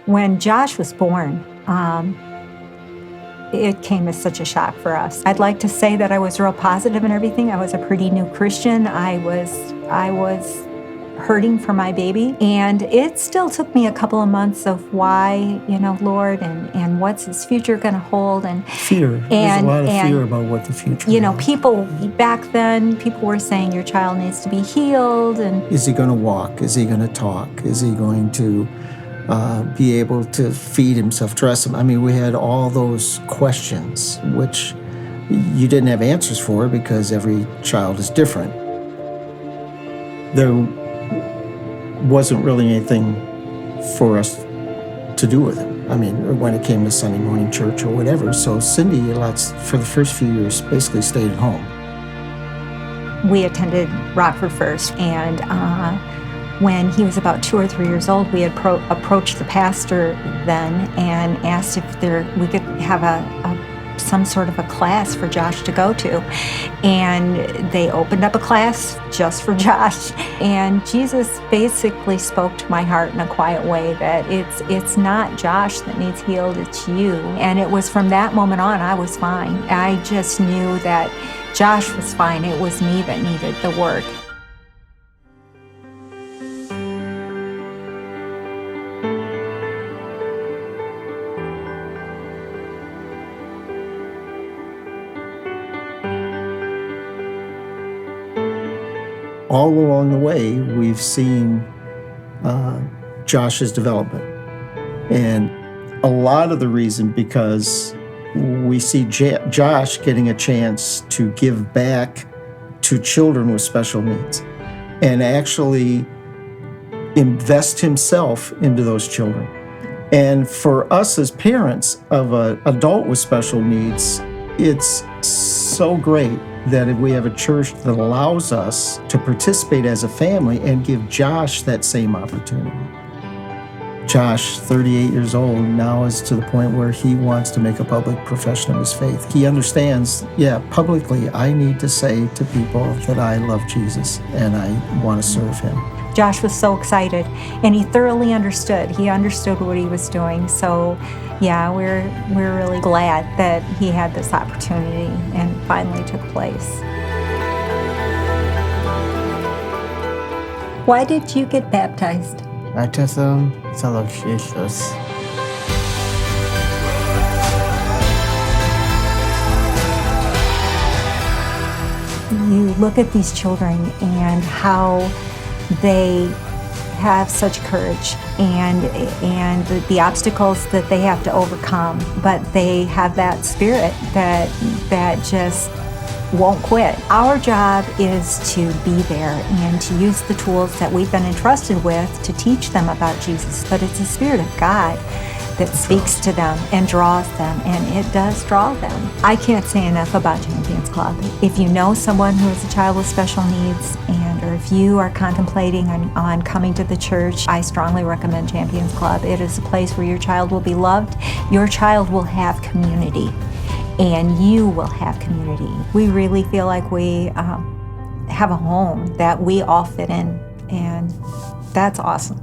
When Josh was born, it came as such a shock for us. I'd like to say that I was real positive and everything. I was a pretty new Christian. I was hurting for my baby, and it still took me a couple of months of why, Lord, and what's his future going to hold, and fear. There's a lot of fear about what the future is. People back then, people were saying your child needs to be healed, and is he going to walk? Is he going to talk? Is he going to be able to feed himself, dress him? I mean, we had all those questions, which you didn't have answers for because every child is different. There wasn't really anything for us to do with him. I mean, when it came to Sunday morning church or whatever. So Cindy, for the first few years, basically stayed at home. We attended Rockford First, and when he was about 2 or 3 years old, we had approached the pastor then and asked if we could have some sort of a class for Josh to go to. And they opened up a class just for Josh. And Jesus basically spoke to my heart in a quiet way that it's not Josh that needs healed, it's you. And it was from that moment on, I was fine. I just knew that Josh was fine. It was me that needed the work. All along the way, we've seen Josh's development. And a lot of the reason because we see Josh getting a chance to give back to children with special needs and actually invest himself into those children. And for us as parents of an adult with special needs, it's so great that if we have a church that allows us to participate as a family and give Josh that same opportunity. Josh, 38 years old, now is to the point where he wants to make a public profession of his faith. He understands, publicly, I need to say to people that I love Jesus and I want to serve him. Josh was so excited, and he thoroughly understood. He understood what he was doing. So, we're really glad that he had this opportunity and finally took place. Why did you get baptized? Baptism is of Jesus. You look at these children and how they have such courage and the obstacles that they have to overcome, but they have that spirit that just won't quit. Our job is to be there and to use the tools that we've been entrusted with to teach them about Jesus, but it's the Spirit of God that speaks to them and draws them, and it does draw them. I can't say enough about Champions Club. If you know someone who is a child with special needs, or if you are contemplating on coming to the church, I strongly recommend Champions Club. It is a place where your child will be loved, your child will have community, and you will have community. We really feel like we have a home that we all fit in, and that's awesome.